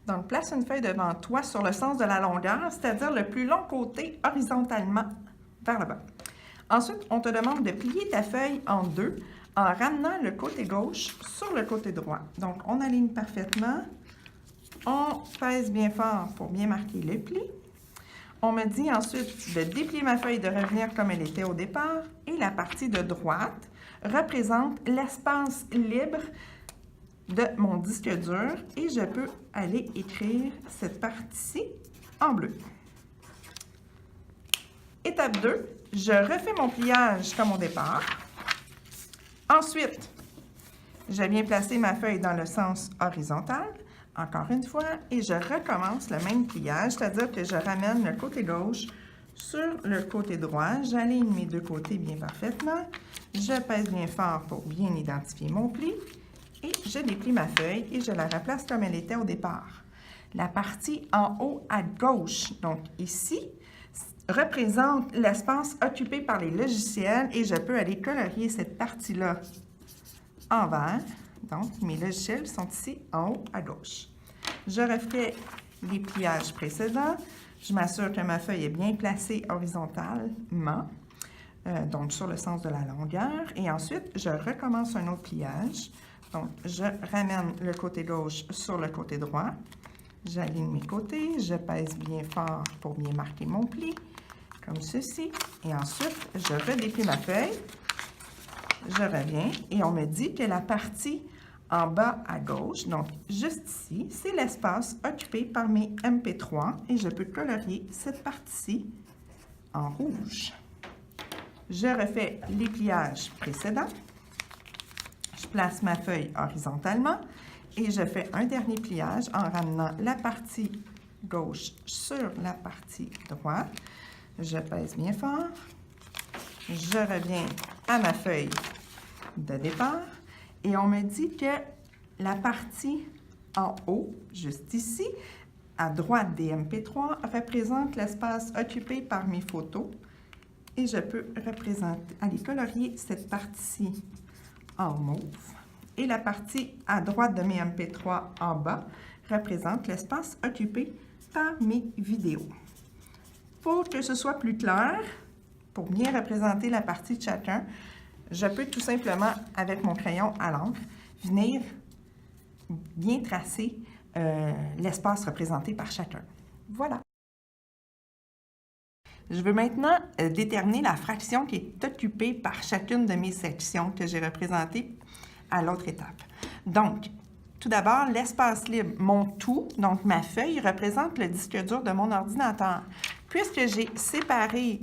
Donc, place une feuille devant toi sur le sens de la longueur, c'est-à-dire le plus long côté horizontalement vers le bas. Ensuite, on te demande de plier ta feuille en deux en ramenant le côté gauche sur le côté droit. Donc, on aligne parfaitement. On pèse bien fort pour bien marquer le pli. On me dit ensuite de déplier ma feuille, de revenir comme elle était au départ. Et la partie de droite représente l'espace libre de mon disque dur. Et je peux aller écrire cette partie-ci en bleu. Étape 2, je refais mon pliage comme au départ. Ensuite, je viens placer ma feuille dans le sens horizontal, encore une fois, et je recommence le même pliage, c'est-à-dire que je ramène le côté gauche sur le côté droit, j'aligne mes deux côtés bien parfaitement, je pèse bien fort pour bien identifier mon pli, et je déplie ma feuille et je la replace comme elle était au départ. La partie en haut à gauche, donc ici, représente l'espace occupé par les logiciels et je peux aller colorier cette partie-là en vert. Donc, mes logiciels sont ici en haut à gauche. Je refais les pliages précédents. Je m'assure que ma feuille est bien placée horizontalement, donc sur le sens de la longueur. Et ensuite, je recommence un autre pliage. Donc, je ramène le côté gauche sur le côté droit. J'aligne mes côtés, je pèse bien fort pour bien marquer mon pli, comme ceci. Et ensuite, je redéplie ma feuille. Je reviens et on me dit que la partie en bas à gauche, donc juste ici, c'est l'espace occupé par mes MP3 et je peux colorier cette partie-ci en rouge. Je refais les pliages précédents. Je place ma feuille horizontalement et je fais un dernier pliage en ramenant la partie gauche sur la partie droite. Je pèse bien fort. Je reviens à ma feuille de départ et on me dit que la partie en haut, juste ici, à droite des MP3, représente l'espace occupé par mes photos et je peux aller colorier cette partie en mauve. Et la partie à droite de mes MP3 en bas représente l'espace occupé par mes vidéos. Pour que ce soit plus clair, pour bien représenter la partie de chacun, je peux tout simplement, avec mon crayon à l'encre, venir bien tracer l'espace représenté par chacun. Voilà. Je veux maintenant déterminer la fraction qui est occupée par chacune de mes sections que j'ai représentées à l'autre étape. Donc, tout d'abord, l'espace libre, mon tout, donc ma feuille, représente le disque dur de mon ordinateur. Puisque j'ai séparé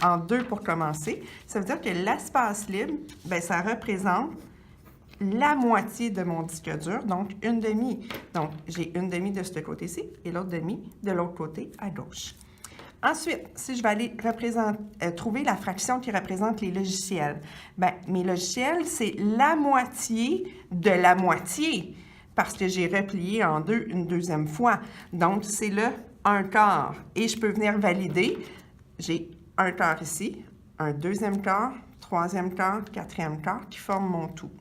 en deux pour commencer, ça veut dire que l'espace libre, bien, ça représente la moitié de mon disque dur, donc une demi. Donc, j'ai une demi de ce côté-ci et l'autre demi de l'autre côté à gauche. Ensuite, si je vais aller trouver la fraction qui représente les logiciels, bien, mes logiciels, c'est la moitié de la moitié, parce que j'ai replié en deux une deuxième fois. Donc, c'est le 1/4. Et je peux venir valider. J'ai un quart ici, un deuxième quart, troisième quart, quatrième quart qui forment mon tout.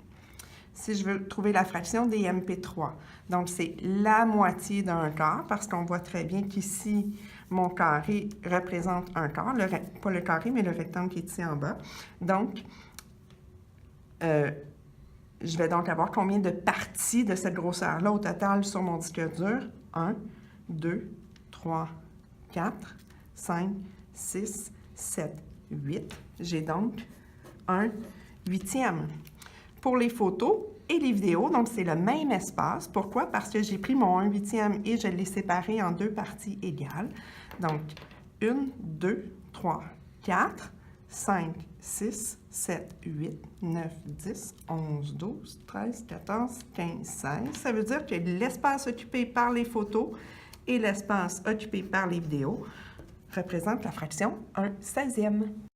Si je veux trouver la fraction des MP3, donc c'est la moitié d'un quart, parce qu'on voit très bien qu'ici, mon carré représente un quart, pas le carré, mais le rectangle qui est ici en bas. Donc, je vais donc avoir combien de parties de cette grosseur-là au total sur mon disque dur? 1, 2, 3, 4, 5, 6, 7, 8. J'ai donc un 8e. Pour les photos et les vidéos, donc c'est le même espace. Pourquoi? Parce que j'ai pris mon 1/8 et je l'ai séparé en deux parties égales. Donc, 1, 2, 3, 4, 5, 6, 7, 8, 9, 10, 11, 12, 13, 14, 15, 16. Ça veut dire que l'espace occupé par les photos et l'espace occupé par les vidéos représente la fraction 1/16e.